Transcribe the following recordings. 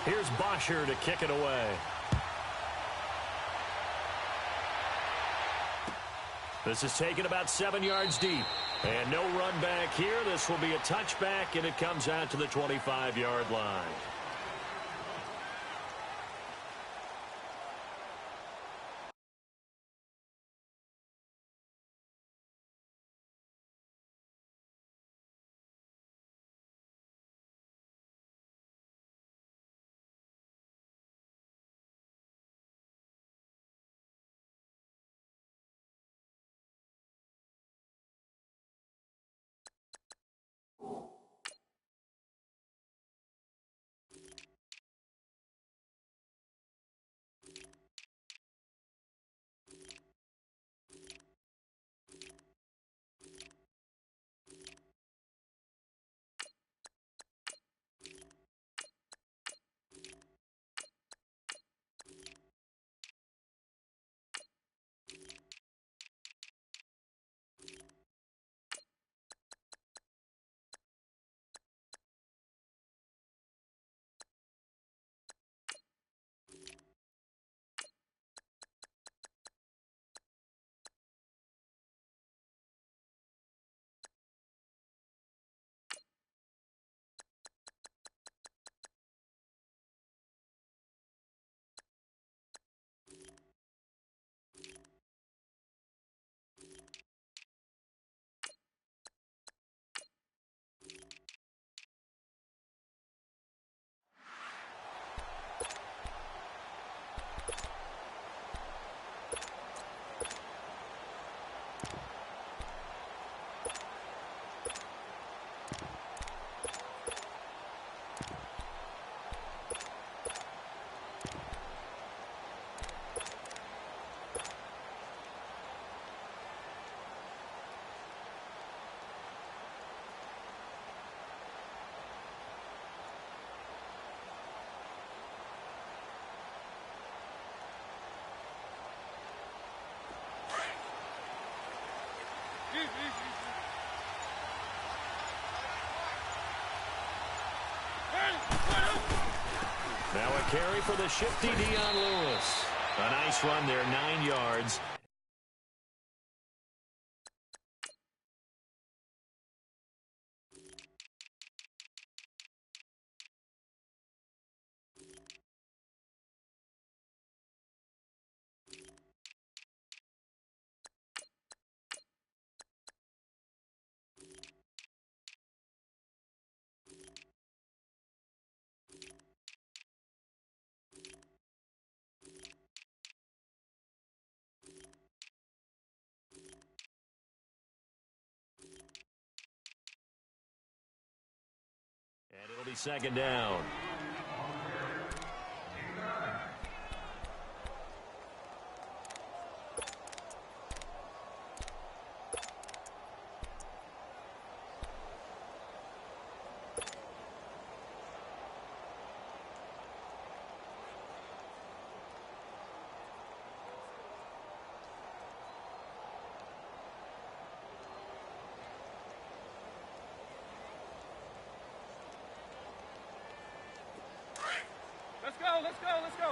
Here's Bosher to kick it away. This is taken about 7 yards deep. And no run back here. This will be a touchback, and it comes out to the 25-yard line. Now a carry for the shifty Dion Lewis. A nice run there, 9 yards. And it'll be second down. Let's go.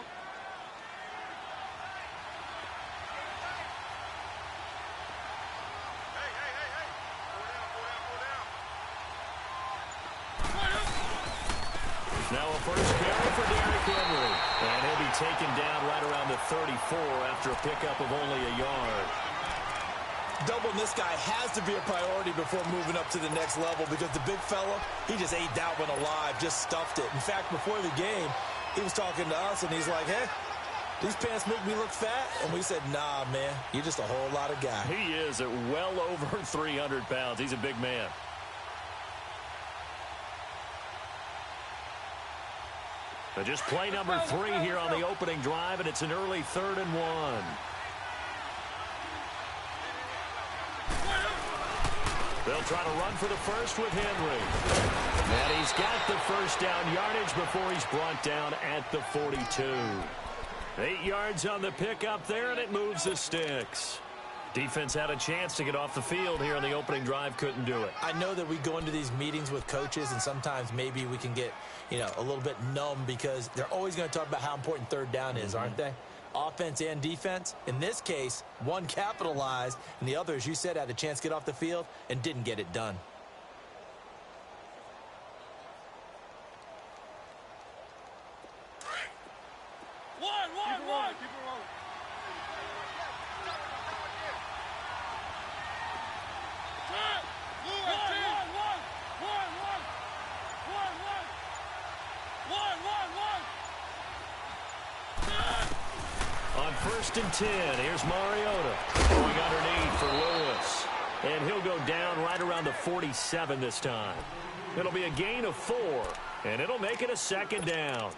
Now a first carry for Derrick Henry. And he'll be taken down right around the 34 after a pickup of only a yard. Doubling this guy has to be a priority before moving up to the next level because the big fella, he just ate that one alive, just stuffed it. In fact, before the game, he was talking to us, and he's like, hey, these pants make me look fat. And we said, nah, man, you're just a whole lot of guy. He is at well over 300 pounds. He's a big man. But just play number 3 here on the opening drive, and it's an early 3rd and 1. They'll try to run for the first with Henry. And he's got the first down yardage before he's brought down at the 42. 8 yards on the pickup there, and it moves the sticks. Defense had a chance to get off the field here on the opening drive, couldn't do it. I know that we go into these meetings with coaches, and sometimes maybe we can get, a little bit numb because they're always going to talk about how important third down is, aren't they? Offense and defense. In this case, one capitalized, and the other, as you said, had a chance to get off the field and didn't get it done. On 1st and 10, here's Mariota going underneath for Lewis. And he'll go down right around the 47 this time. It'll be a gain of 4, and it'll make it a 2nd down.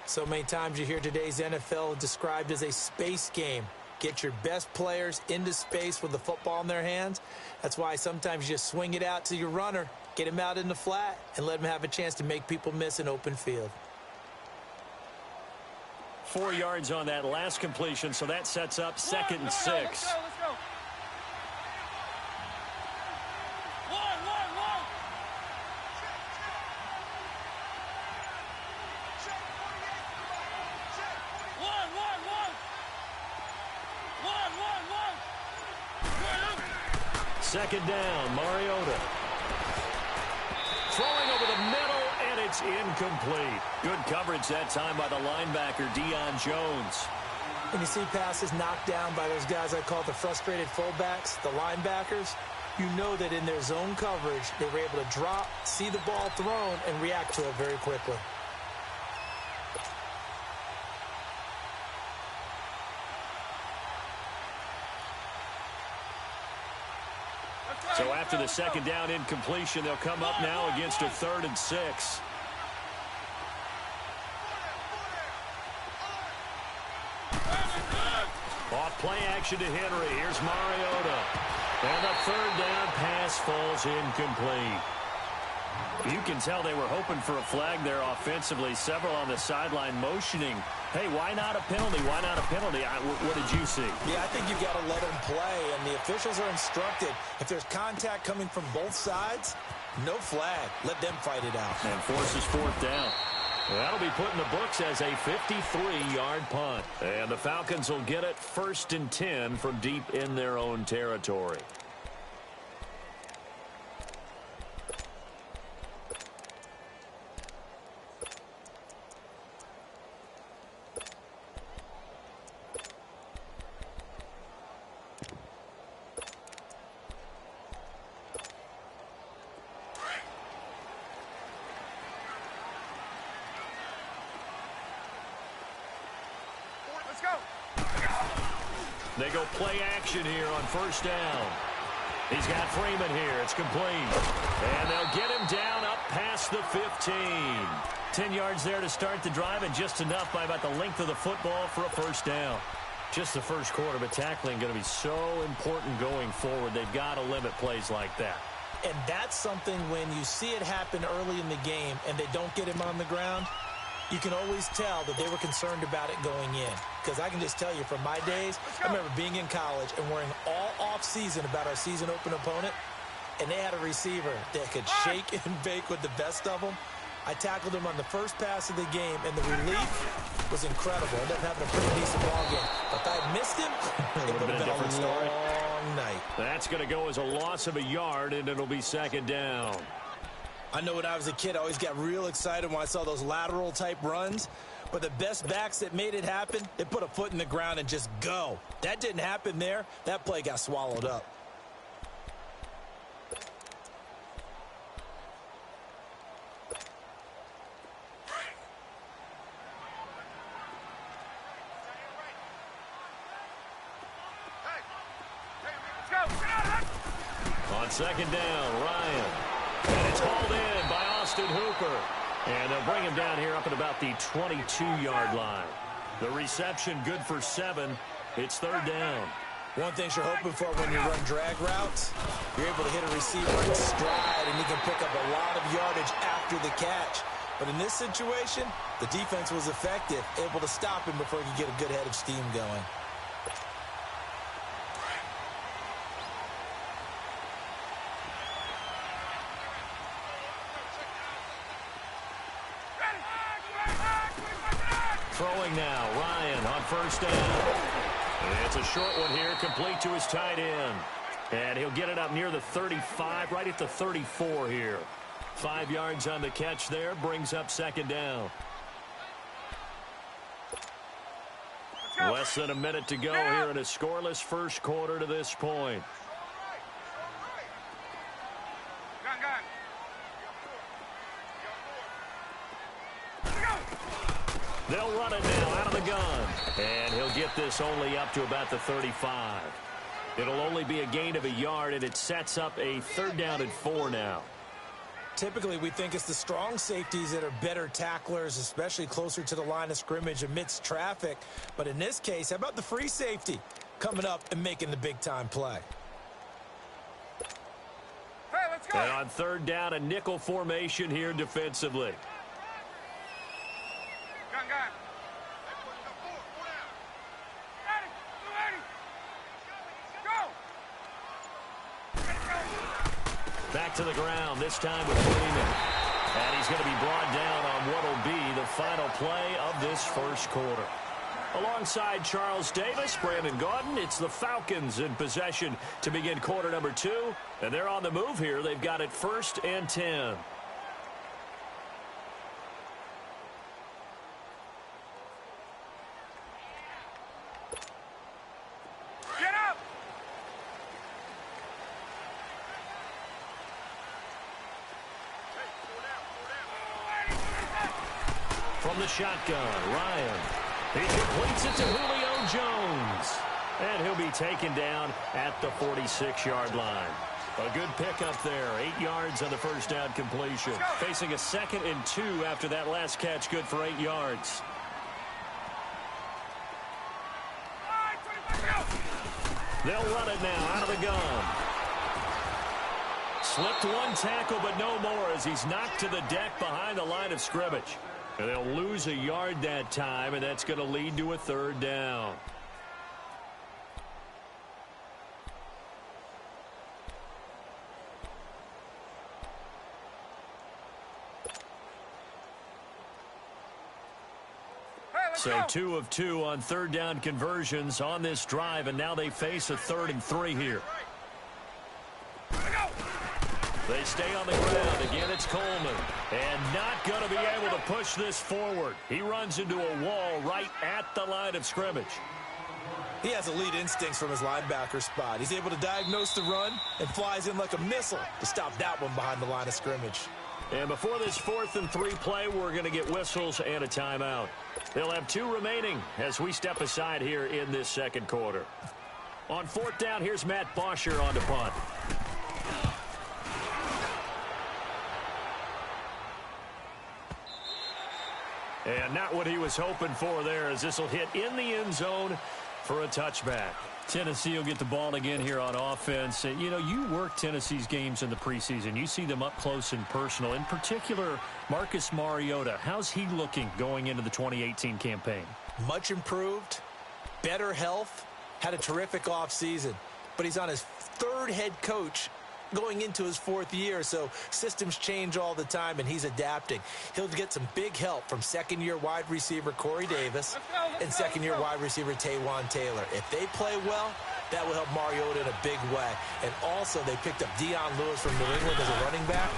So many times you hear today's NFL described as a space game. Get your best players into space with the football in their hands. That's why sometimes you just swing it out to your runner, get him out in the flat, and let him have a chance to make people miss an open field. 4 yards on that last completion, so that sets up 2nd and 6. Let's go. Second down, Mariota. Throwing over the middle, and it's incomplete. Good coverage that time by the linebacker, Deion Jones. When you see passes knocked down by those guys I call the frustrated fullbacks, the linebackers, you know that in their zone coverage, they were able to drop, see the ball thrown, and react to it very quickly. So after the second down incompletion, they'll come up now against a 3rd and 6. Off play action to Henry. Here's Mariota. And the 3rd down pass falls incomplete. You can tell they were hoping for a flag there offensively. Several on the sideline motioning. Hey, why not a penalty? Why not a penalty? What did you see? Yeah, I think you've got to let them play, and the officials are instructed. If there's contact coming from both sides, no flag. Let them fight it out. And forces 4th down. That'll be put in the books as a 53-yard punt. And the Falcons will get it 1st and 10 from deep in their own territory. They go play action here on 1st down. He's got Freeman here. It's complete. And they'll get him down up past the 15. 10 yards there to start the drive, and just enough by about the length of the football for a 1st down. Just the first quarter, but tackling going to be so important going forward. They've got to limit plays like that. And that's something when you see it happen early in the game and they don't get him on the ground, you can always tell that they were concerned about it going in. Because I can just tell you from my days, I remember being in college and worrying all off-season about our season-open opponent, and they had a receiver that could shake and bake with the best of them. I tackled him on the first pass of the game, and the relief was incredible. I ended up having a pretty decent ball game. But if I had missed him, it would have been a different story. Long night. That's going to go as a loss of a yard, and it'll be 2nd down. I know when I was a kid, I always got real excited when I saw those lateral-type runs. But the best backs that made it happen, they put a foot in the ground and just go. That didn't happen there. That play got swallowed up. On 2nd down, Ryan. And it's hauled in by Austin Hooper. And they'll bring him down here up at about the 22-yard line. The reception good for 7. It's 3rd down. One thing you're hoping for when you run drag routes, you're able to hit a receiver in stride, and you can pick up a lot of yardage after the catch. But in this situation, the defense was effective, able to stop him before he could get a good head of steam going. Throwing now, Ryan on first down. It's a short one here, complete to his tight end. And he'll get it up near the 35, right at the 34 here. 5 yards on the catch there, brings up second down. Less than a minute to go here in a scoreless first quarter to this point. They'll run it now out of the gun. And he'll get this only up to about the 35. It'll only be a gain of a yard, and it sets up a 3rd down and 4 now. Typically, we think it's the strong safeties that are better tacklers, especially closer to the line of scrimmage amidst traffic. But in this case, how about the free safety coming up and making the big-time play? Hey, let's go. And on 3rd down, a nickel formation here defensively. Gun. Back to the ground, this time with Freeman. And he's going to be brought down on what will be the final play of this first quarter. Alongside Charles Davis, Brandon Gaudin, it's the Falcons in possession to begin quarter number 2. And they're on the move here. They've got it 1st and 10. From the shotgun, Ryan. He completes it to Julio Jones. And he'll be taken down at the 46-yard line. A good pickup there. 8 yards on the first down completion. Facing a 2nd and 2 after that last catch, good for 8 yards. They'll run it now out of the gun. Slipped one tackle, but no more as he's knocked to the deck behind the line of scrimmage. And they'll lose a yard that time, and that's going to lead to a 3rd down. So 2 of 2 on 3rd down conversions on this drive, and now they face a 3rd and 3 here. They stay on the ground. Again, it's Coleman. And not going to be able to push this forward. He runs into a wall right at the line of scrimmage. He has elite instincts from his linebacker spot. He's able to diagnose the run and flies in like a missile to stop that one behind the line of scrimmage. And before this 4th and 3 play, we're going to get whistles and a timeout. They'll have 2 remaining as we step aside here in this second quarter. On 4th down, here's Matt Bosher on the punt. And not what he was hoping for there, as this will hit in the end zone for a touchback. Tennessee will get the ball again here on offense. You know, you work Tennessee's games in the preseason. You see them up close and personal. In particular, Marcus Mariota. How's he looking going into the 2018 campaign? Much improved, better health, had a terrific offseason. But he's on his 3rd head coach going into his 4th year, so systems change all the time, and he's adapting. He'll get some big help from 2nd-year wide receiver Corey Davis and 2nd-year wide receiver Taywan Taylor. If they play well, that will help Mariota in a big way. And also, they picked up Dion Lewis from New England as a running back.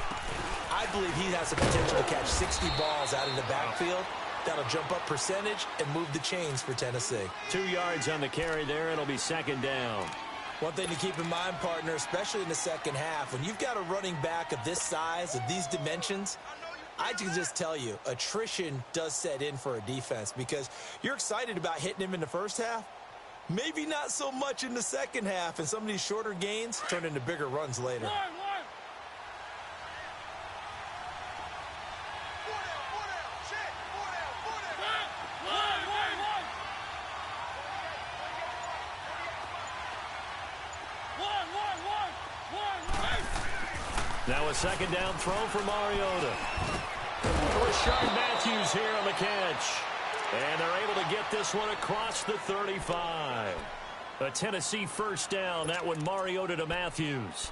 I believe he has the potential to catch 60 balls out of the backfield. That'll jump up percentage and move the chains for Tennessee. 2 yards on the carry there. It'll be 2nd down. One thing to keep in mind, partner, especially in the second half, when you've got a running back of this size, of these dimensions, I can just tell you, attrition does set in for a defense because you're excited about hitting him in the first half. Maybe not so much in the second half, and some of these shorter gains turn into bigger runs later. Now a 2nd down throw for Mariota. Rashard Matthews here on the catch. And they're able to get this one across the 35. A Tennessee 1st down. That one Mariota to Matthews.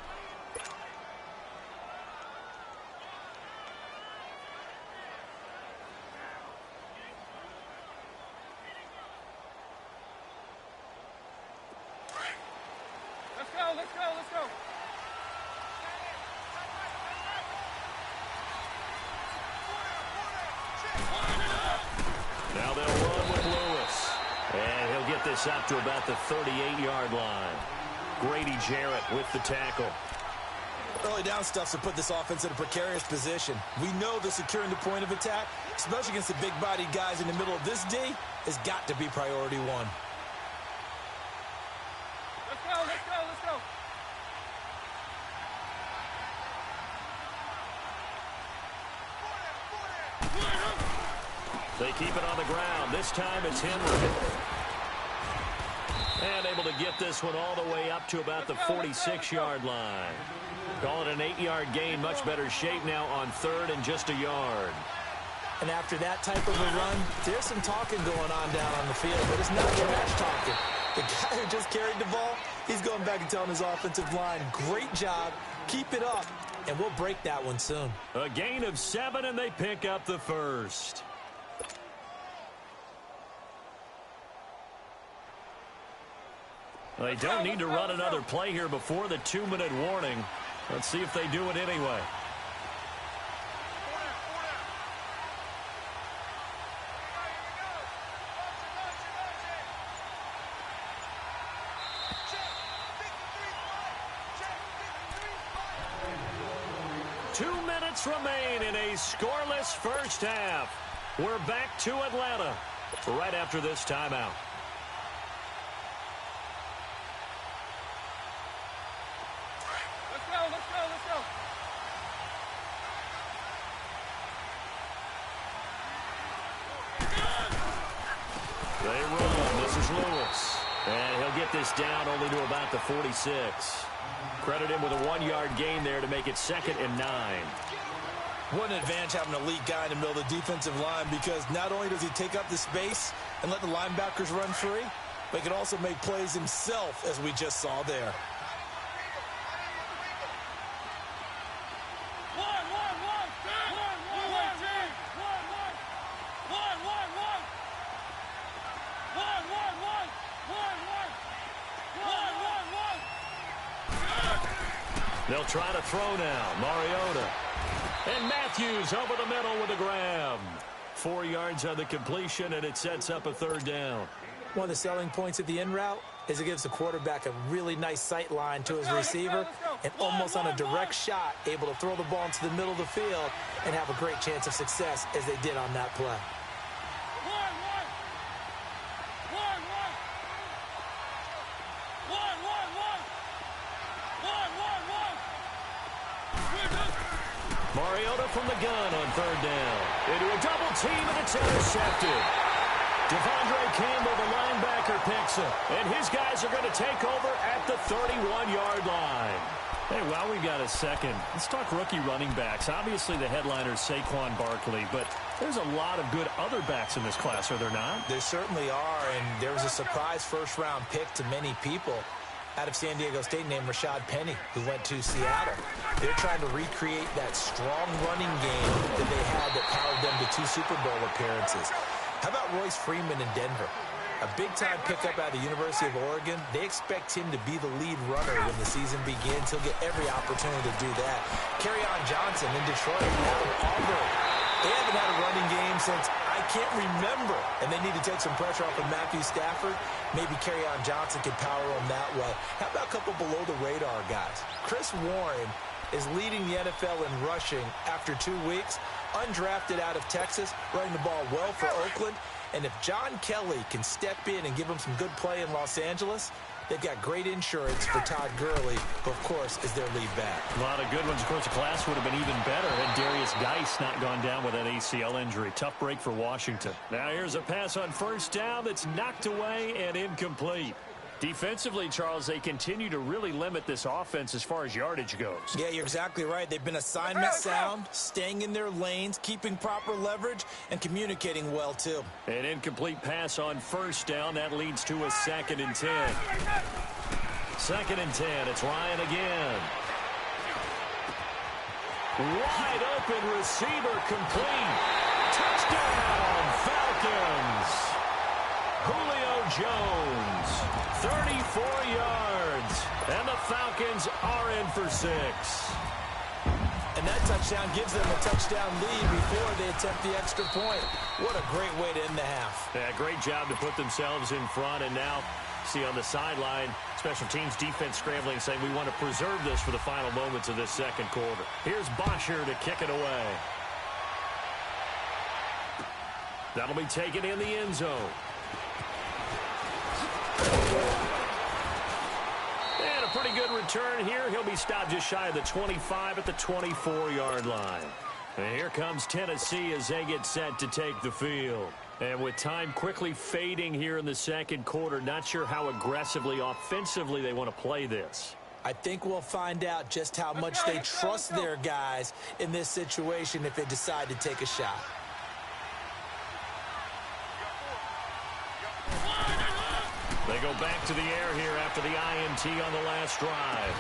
this up to about the 38-yard line. Grady Jarrett with the tackle. Early down stuff to put this offense in a precarious position. We know that securing the point of attack, especially against the big-bodied guys in the middle of this D, has got to be priority one. Let's go, let's go, let's go. They keep it on the ground. This time it's Henry. And able to get this one all the way up to about the 46-yard line. Call it an 8-yard gain. Much better shape now on third and just a yard. And after that type of a run, there's some talking going on down on the field, but it's not trash talking. The guy who just carried the ball, he's going back and telling his offensive line, great job, keep it up, and we'll break that one soon. A gain of 7, and they pick up the first. They don't need to run another play here before the 2-minute warning. Let's see if they do it anyway. Remain in a scoreless first half. We're back to Atlanta right after this timeout. Let's go, let's go, let's go. They roll. This is Lewis. And he'll get this down only to about the 46. Credit him with a 1-yard gain there to make it 2nd and 9. What an advantage having an elite guy in the middle of the defensive line, because not only does he take up the space and let the linebackers run free, but he can also make plays himself, as we just saw there. They'll try to throw now. Mariota. And Matthews over the middle with a grab. 4 yards on the completion, and it sets up a 3rd down. One of the selling points of the in route is it gives the quarterback a really nice sight line to his receiver, and almost on a direct shot, able to throw the ball into the middle of the field and have a great chance of success, as they did on that play. Mariota from the gun on 3rd down. Into a double team, and it's intercepted. Devondre Campbell, the linebacker, picks it. And his guys are going to take over at the 31-yard line. Hey, while we've got a second, let's talk rookie running backs. Obviously, the headliner is Saquon Barkley, but there's a lot of good other backs in this class, are there not? There certainly are, and there was a surprise first-round pick to many people out of San Diego State named Rashad Penny, who went to Seattle. They're trying to recreate that strong running game that they had that powered them to 2 Super Bowl appearances. How about Royce Freeman in Denver? A big-time pickup out of the University of Oregon. They expect him to be the lead runner when the season begins. He'll get every opportunity to do that. Kerryon Johnson in Detroit out of Auburn. They haven't had a running game since I can't remember, and they need to take some pressure off of Matthew Stafford. Maybe Kerryon Johnson can power them that way. How about a couple below-the-radar guys? Chris Warren is leading the NFL in rushing after 2 weeks, undrafted out of Texas, running the ball well for Oakland. And if John Kelly can step in and give him some good play in Los Angeles, they've got great insurance for Todd Gurley, who, of course, is their lead back. A lot of good ones. Of course, the class would have been even better had Darius Geis not gone down with that ACL injury. Tough break for Washington. Now here's a pass on 1st down that's knocked away and incomplete. Defensively, Charles, they continue to really limit this offense as far as yardage goes. Yeah, you're exactly right. They've been assignment sound, staying in their lanes, keeping proper leverage, and communicating well, too. An incomplete pass on 1st down. That leads to a 2nd and 10. 2nd and 10. It's Ryan again. Wide open receiver, complete. Touchdown, Falcons. Julio Jones, 34 yards, and the Falcons are in for 6. And And that touchdown gives them a touchdown lead before they attempt the extra point. What a great way to end the half. Yeah, great job to put themselves in front. And now, see on the sideline, special teams defense scrambling, saying we want to preserve this for the final moments of this second quarter. Here's Bosher to kick it away. That'll be taken in the end zone. And a pretty good return here. He'll be stopped just shy of the 25 at the 24-yard line. And here comes Tennessee as they get set to take the field. And with time quickly fading here in the second quarter, not sure how aggressively, offensively they want to play this. I think we'll find out just how much they trust their guys in this situation if they decide to take a shot. They go back to the air here after the INT on the last drive.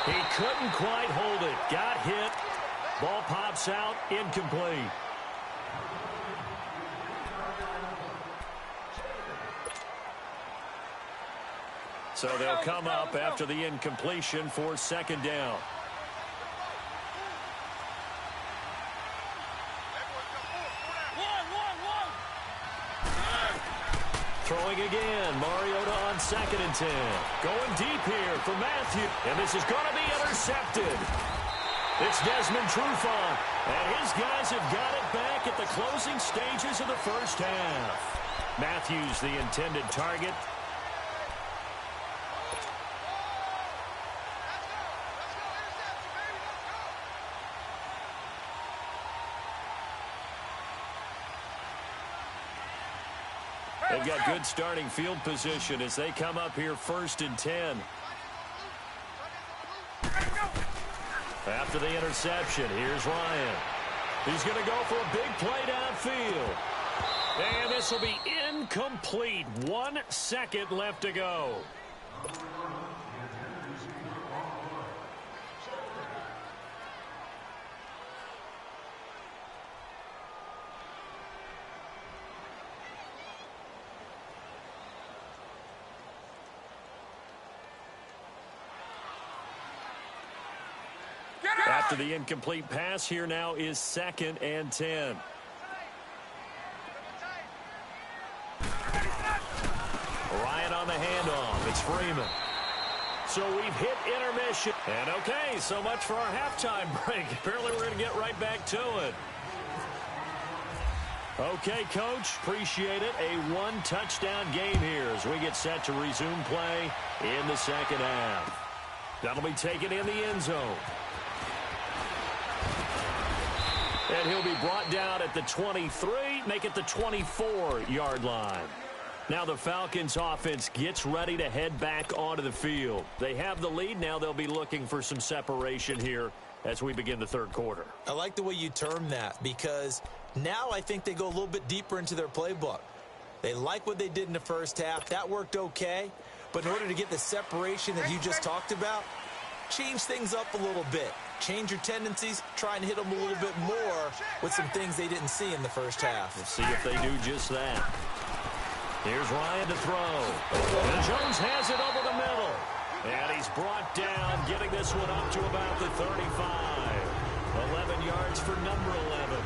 He couldn't quite hold it. Got hit. Ball pops out. Incomplete. So they'll come up after the incompletion for second down. Throwing again, Mariota on 2nd and 10. Going deep here for Matthew. And this is going to be intercepted. It's Desmond Trufant. And his guys have got it back at the closing stages of the first half. Matthews, the intended target. They've got good starting field position as they come up here 1st and 10. After the interception, here's Ryan. He's going to go for a big play downfield. And this will be incomplete. 1 second left to go. After the incomplete pass, here now is 2nd and 10. Ryan on the handoff. It's Freeman. So we've hit intermission. And okay, so much for our halftime break. Apparently we're going to get right back to it. Okay, Coach, appreciate it. A 1-touchdown game here as we get set to resume play in the second half. That'll be taken in the end zone. And he'll be brought down at the 23, make it the 24-yard line. Now the Falcons offense gets ready to head back onto the field. They have the lead. Now they'll be looking for some separation here as we begin the third quarter. I like the way you term that because now I think they go a little bit deeper into their playbook. They like what they did in the first half. That worked okay. But in order to get the separation that you just talked about, change things up a little bit. Change your tendencies, try and hit them a little bit more with some things they didn't see in the first half. We'll see if they do just that. Here's Ryan to throw. And Jones has it over the middle. And he's brought down, getting this one up to about the 35. 11 yards for number 11.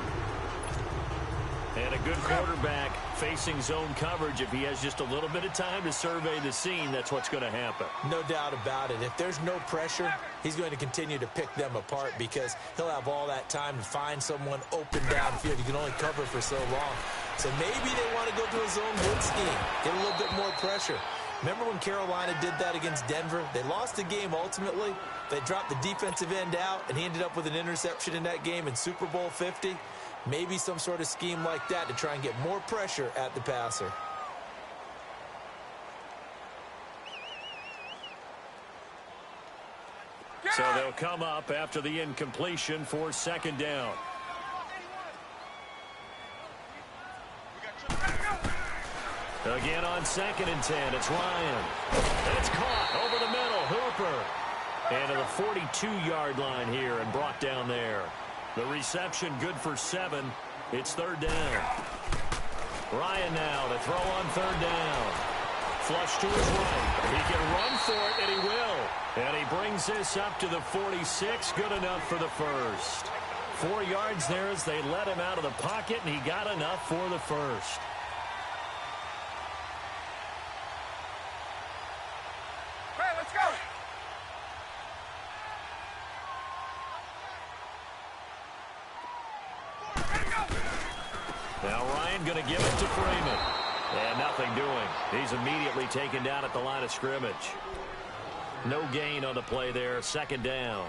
And a good quarterback facing zone coverage. If he has just a little bit of time to survey the scene, that's what's going to happen. No doubt about it. If there's no pressure, he's going to continue to pick them apart because he'll have all that time to find someone open downfield. You can only cover for so long. So maybe they want to go to a zone blitz scheme, get a little bit more pressure. Remember when Carolina did that against Denver? They lost the game ultimately. They dropped the defensive end out, and he ended up with an interception in that game in Super Bowl 50. Maybe some sort of scheme like that to try and get more pressure at the passer. So they'll come up after the incompletion for second down. Again on 2nd and 10, it's Ryan. It's caught over the middle, Hooper. And to the 42-yard line here and brought down there. The reception good for 7. It's third down. Ryan now to throw on third down. Flush to his right. He can run for it, and he will. And he brings this up to the 46. Good enough for the first. 4 yards there as they let him out of the pocket, and he got enough for the first. Hey, let's go. Now Ryan going to give it to Freeman. And nothing doing. He's immediately taken down at the line of scrimmage. No gain on the play there. Second down.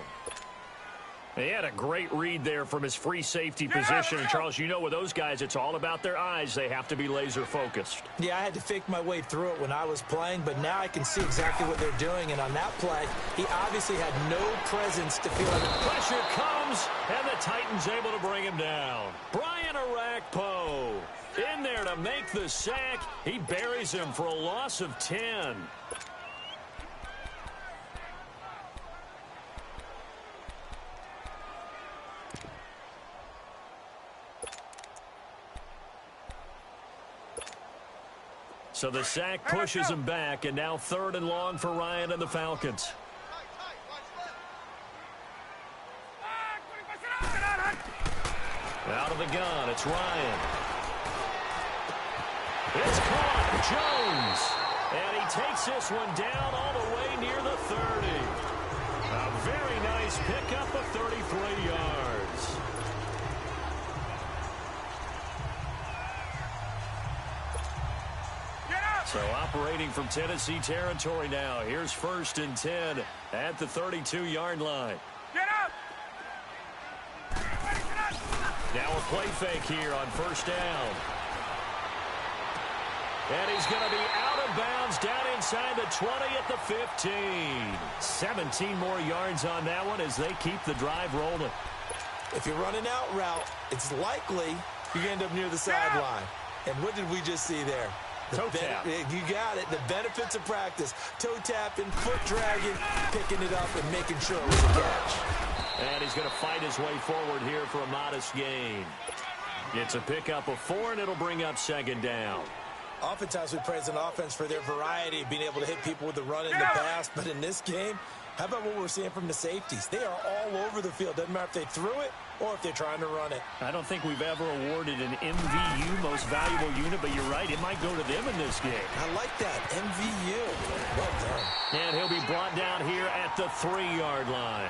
He had a great read there from his free safety position. And, Charles, you know with those guys, it's all about their eyes. They have to be laser-focused. Yeah, I had to fake my way through it when I was playing, but now I can see exactly what they're doing. And on that play, he obviously had no presence to feel like pressure comes, and the Titans able to bring him down. Brian Arakpo in there to make the sack. He buries him for a loss of 10. So the sack pushes him back, and now 3rd and long for Ryan and the Falcons. Out of the gun, it's Ryan. It's caught, Jones. And he takes this one down all the way near the 30. A very nice pickup of 33 yards. So operating from Tennessee territory now. Here's 1st and 10 at the 32-yard line. Get up! Now a play fake here on 1st down. And he's going to be out of bounds down inside the 20 at the 15. 17 more yards on that one as they keep the drive rolling. if you run an out route, it's likely you end up near the sideline. And what did we just see there? Toe tap. You got it. The benefits of practice. Toe tapping, foot dragging, picking it up, and making sure it was a catch. And he's going to fight his way forward here for a modest gain. It's a pickup of 4, and it'll bring up 2nd down. Oftentimes we praise an offense for their variety, being able to hit people with the run and the pass. But in this game, how about what we're seeing from the safeties? They are all over the field. Doesn't matter if they threw it or if they're trying to run it. I don't think we've ever awarded an MVU, most valuable unit, but you're right, it might go to them in this game. I like that, MVU. Well done. And he'll be brought down here at the 3-yard line.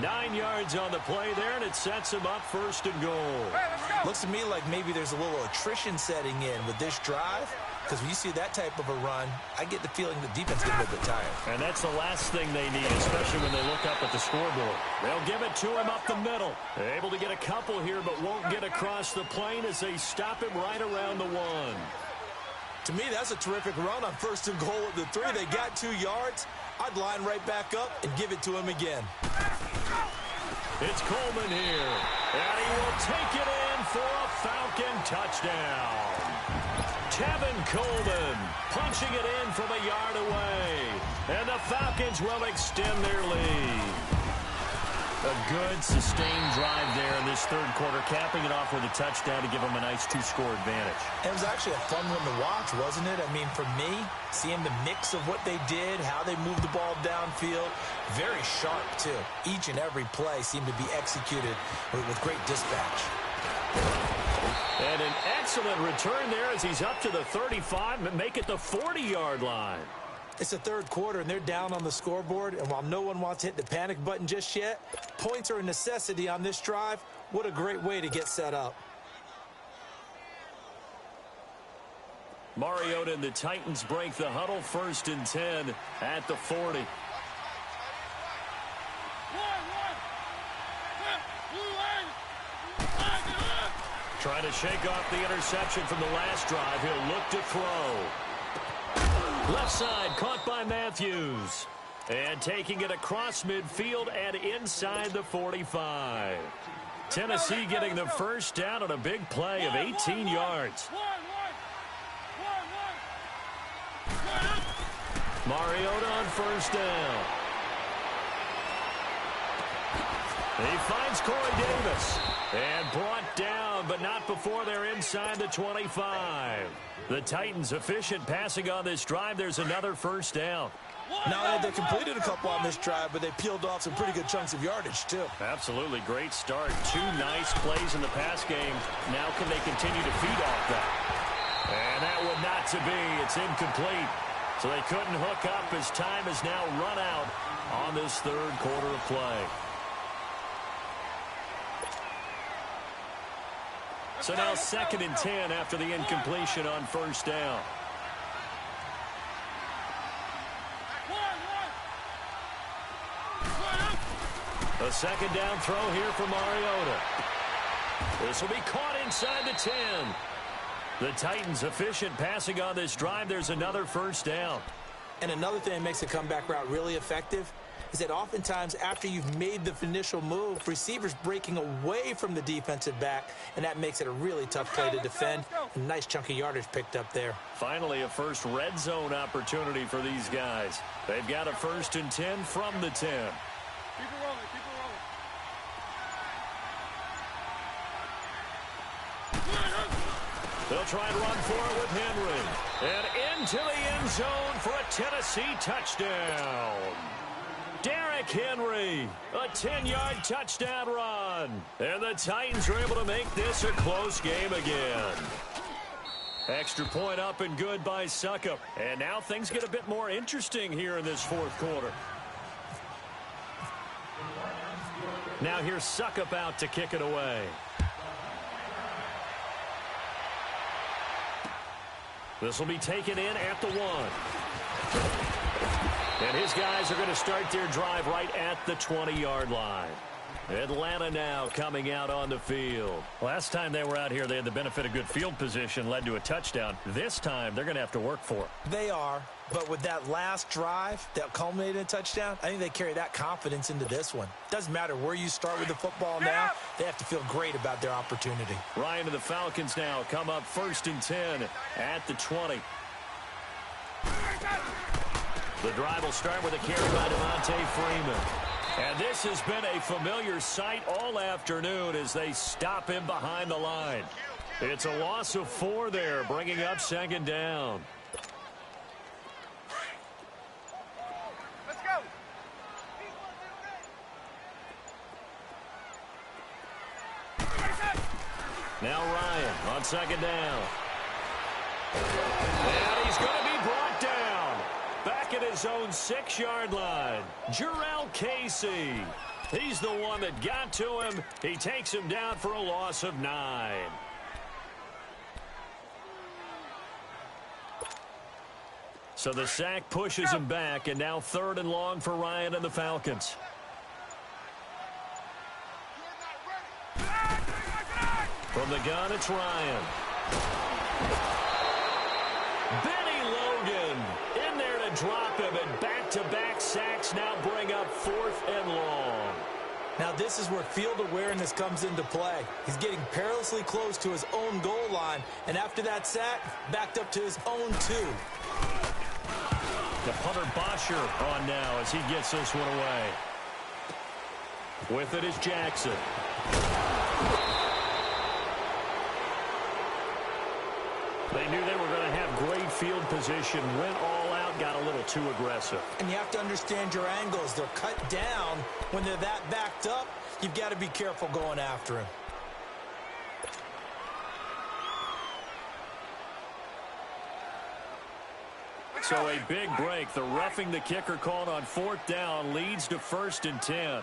9 yards on the play there, and it sets him up 1st and goal. Hey, let's go. Looks to me like maybe there's a little attrition setting in with this drive, because when you see that type of a run, I get the feeling the defense gets a little bit tired. And that's the last thing they need, especially when they look up at the scoreboard. They'll give it to him up the middle. They're able to get a couple here, but won't get across the plane as they stop him right around the 1. To me, that's a terrific run on 1st and goal at the 3. They got 2 yards. I'd line right back up and give it to him again. It's Coleman here, and he will take it in for a Falcon touchdown. Kevin Coleman punching it in from a yard away, and the Falcons will extend their lead. A good, sustained drive there in this 3rd quarter, capping it off with a touchdown to give them a nice 2-score advantage. It was actually a fun one to watch, wasn't it? I mean, for me, seeing the mix of what they did, how they moved the ball downfield, very sharp, too. Each and every play seemed to be executed with great dispatch. And an excellent return there as he's up to the 35 and make it the 40-yard line. It's the 3rd quarter, and they're down on the scoreboard, and while no one wants to hit the panic button just yet, points are a necessity on this drive. What a great way to get set up. Mariota and the Titans break the huddle, 1st and 10 at the 40. Trying to shake off the interception from the last drive. He'll look to throw. Left side, caught by Matthews. And taking it across midfield and inside the 45. Tennessee getting the 1st down on a big play of 18 yards. Mariota on 1st down. He finds Corey Davis. And brought down, but not before they're inside the 25. The Titans efficient passing on this drive. There's another 1st down. Not only they completed a couple on this drive, but they peeled off some pretty good chunks of yardage, too. Absolutely great start. 2 nice plays in the pass game. Now can they continue to feed off that? And that would not to be. It's incomplete. So they couldn't hook up as time has now run out on this third quarter of play. So now 2nd and 10 after the incompletion on first down. A 2nd down throw here for Mariota. This will be caught inside the 10. The Titans efficient passing on this drive. There's another first down. And another thing that makes the comeback route really effective is that oftentimes after you've made the initial move, receivers breaking away from the defensive back, and that makes it a really tough play to defend. A nice chunk of yardage picked up there. Finally, a first red zone opportunity for these guys. They've got a 1st and 10 from the 10. Keep it rolling, keep it rolling. They'll try and run for it with Henry. And into the end zone for a Tennessee touchdown. Derrick Henry, a 10-yard touchdown run. And the Titans are able to make this a close game again. Extra point up and good by Suckup. And now things get a bit more interesting here in this 4th quarter. Now here's Suckup out to kick it away. This will be taken in at the 1. And his guys are going to start their drive right at the 20-yard line. Atlanta now coming out on the field. Last time they were out here, they had the benefit of good field position, led to a touchdown. This time, they're going to have to work for it. They are, but with that last drive that culminated in a touchdown, I think they carry that confidence into this one. Doesn't matter where you start with the football now, they have to feel great about their opportunity. Ryan and the Falcons now come up 1st and 10 at the 20. The drive will start with a carry by Devontae Freeman. And this has been a familiar sight all afternoon as they stop him behind the line. It's a loss of 4 there, bringing up 2nd down. Let's go. Now Ryan on 2nd down. And he's going to be brought down. Back at his own 6-yard line. Jarrell Casey. He's the one that got to him. He takes him down for a loss of 9. So the sack pushes him back, and now 3rd and long for Ryan and the Falcons. From the gun, it's Ryan. Drop him, and back-to-back sacks now bring up 4th and long. Now this is where field awareness comes into play. He's getting perilously close to his own goal line, and after that sack, backed up to his own 2. The punter Bosher on now as he gets this one away. With it is Jackson. They knew they were going to have great field position, went all out, got a little too aggressive. And you have to understand your angles. They're cut down. When they're that backed up, you've got to be careful going after him. So a big break. The roughing the kicker called on 4th down leads to 1st and 10.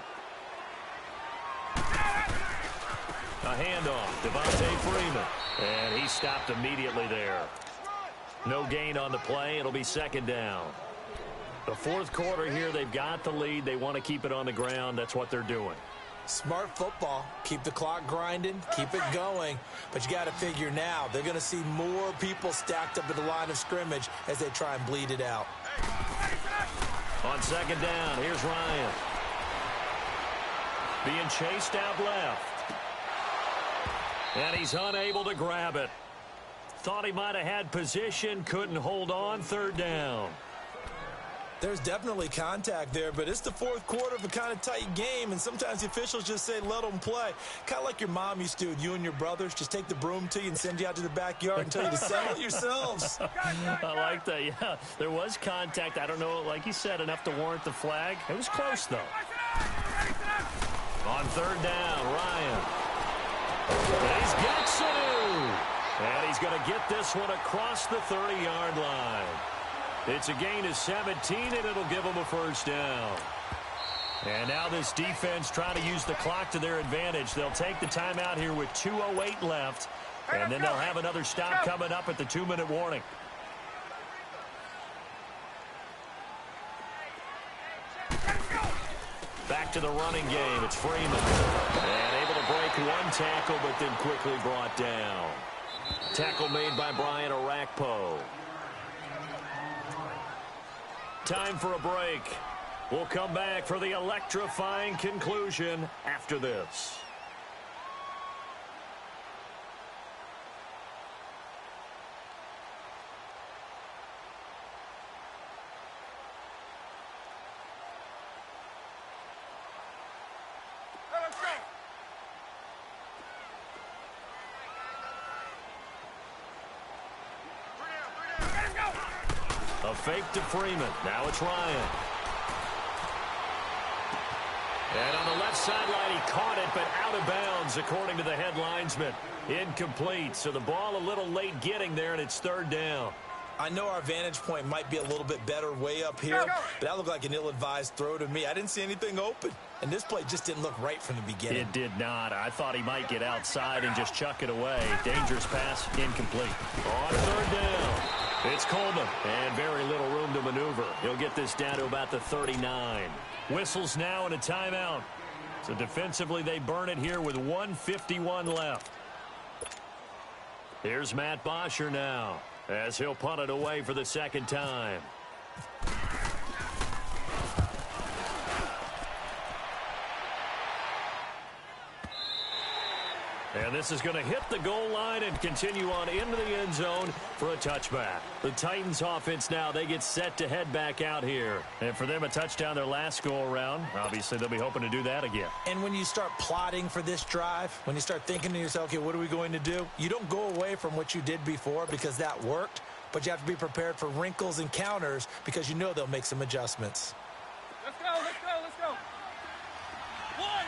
A handoff, Devontae Freeman. And he stopped immediately there. No gain on the play. It'll be 2nd down. The 4th quarter here, they've got the lead. They want to keep it on the ground. That's what they're doing. Smart football. Keep the clock grinding. Keep it going. But you got to figure now, they're going to see more people stacked up at the line of scrimmage as they try and bleed it out. On 2nd down, here's Ryan. Being chased out left. And he's unable to grab it. Thought he might have had position, couldn't hold on, 3rd down. There's definitely contact there, but it's the fourth quarter of a kind of tight game, and sometimes the officials just say, let them play. Kind of like your mom used to do with you and your brothers. Just take the broom to you and send you out to the backyard and tell you to settle it yourselves. I like that, yeah. There was contact. I don't know, like you said, enough to warrant the flag. It was close, though. On third down, Ryan. And he's got Sanu. And he's going to get this one across the 30-yard line. It's a gain of 17, and it'll give them a first down. And now this defense trying to use the clock to their advantage. They'll take the timeout here with 2:08 left, and then they'll have another stop coming up at the 2-minute warning. Back to the running game. It's Freeman. And able to break one tackle, but then quickly brought down. Tackle made by Brian Orakpo. Time for a break. We'll come back for the electrifying conclusion after this. A fake to Freeman. Now it's Ryan. And on the left sideline, he caught it, but out of bounds, according to the head linesman. Incomplete, so the ball a little late getting there, and it's third down. I know our vantage point might be a little bit better way up here, but that looked like an ill-advised throw to me. I didn't see anything open, and this play just didn't look right from the beginning. It did not. I thought he might get outside and just chuck it away. Dangerous pass, incomplete. On third down, it's Coleman, and very little room to maneuver. He'll get this down to about the 39. Whistles now and a timeout. So defensively, they burn it here with 1:51 left. Here's Matt Bosher now, as he'll punt it away for the second time. And this is going to hit the goal line and continue on into the end zone for a touchback. The Titans offense now, they get set to head back out here. And for them, a touchdown their last go-around. Obviously, they'll be hoping to do that again. And when you start plotting for this drive, when you start thinking to yourself, okay, what are we going to do? You don't go away from what you did before because that worked, but you have to be prepared for wrinkles and counters because you know they'll make some adjustments. Let's go, let's go, let's go. One.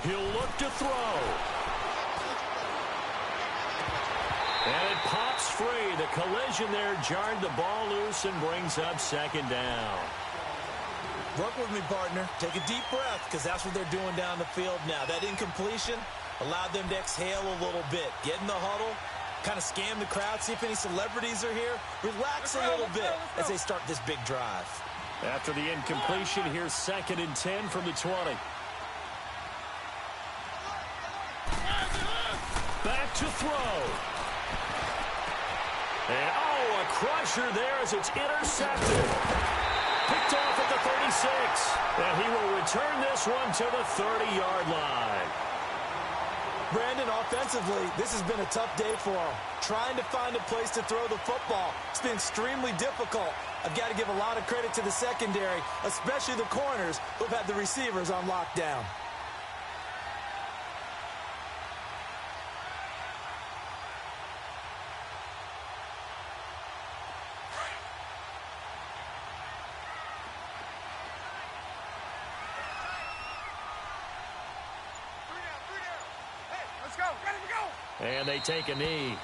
He'll look to throw. And it pops free. The collision there jarred the ball loose and brings up second down. Work with me, partner. Take a deep breath because that's what they're doing down the field now. That incompletion allowed them to exhale a little bit. Get in the huddle, kind of scan the crowd, see if any celebrities are here. Relax a little bit as they start this big drive. After the incompletion, here's 2nd and 10 from the 20. Back to throw. And, a crusher there as it's intercepted. Picked off at the 36. And he will return this one to the 30-yard line. Brandon, offensively, this has been a tough day for him. Trying to find a place to throw the football. It's been extremely difficult. I've got to give a lot of credit to the secondary, especially the corners who've had the receivers on lockdown. And they take a knee.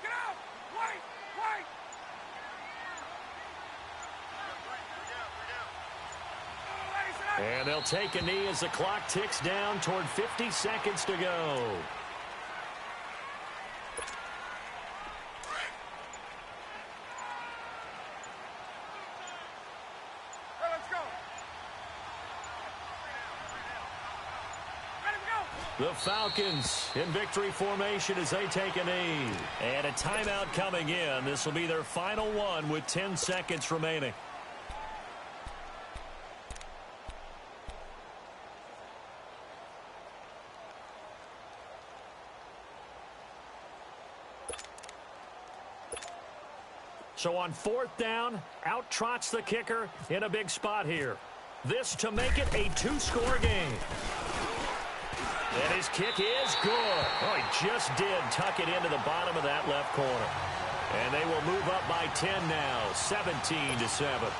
Get out! Wait! And they'll take a knee as the clock ticks down toward 50 seconds to go. The Falcons in victory formation as they take a knee. And a timeout coming in. This will be their final one with 10 seconds remaining. So on 4th down, out trots the kicker in a big spot here. This to make it a 2-score game. And his kick is good. Oh, he just did tuck it into the bottom of that left corner. And they will move up by 10 now, 17-7.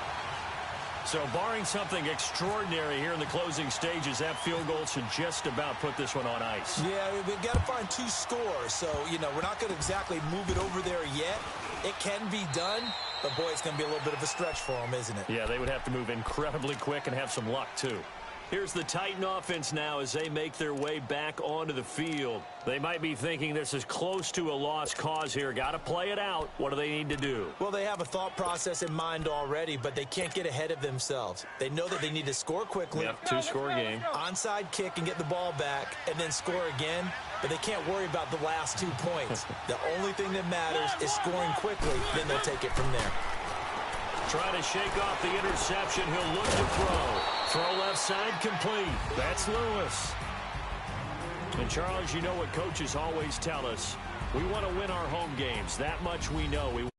So barring something extraordinary here in the closing stages, that field goal should just about put this one on ice. Yeah, we've got to find 2 scores. So, we're not going to exactly move it over there yet. It can be done, but, boy, it's going to be a little bit of a stretch for them, isn't it? Yeah, they would have to move incredibly quick and have some luck, too. Here's the Titan offense now as they make their way back onto the field. They might be thinking this is close to a lost cause here. Got to play it out. What do they need to do? Well, they have a thought process in mind already, but they can't get ahead of themselves. They know that they need to score quickly. Yep, 2-score game. Onside kick and get the ball back and then score again, but they can't worry about the last 2 points. The only thing that matters is scoring quickly, then they'll take it from there. Trying to shake off the interception. He'll look to throw. Throw left side complete. That's Lewis. And, Charles, you know what coaches always tell us. We want to win our home games. That much we know. We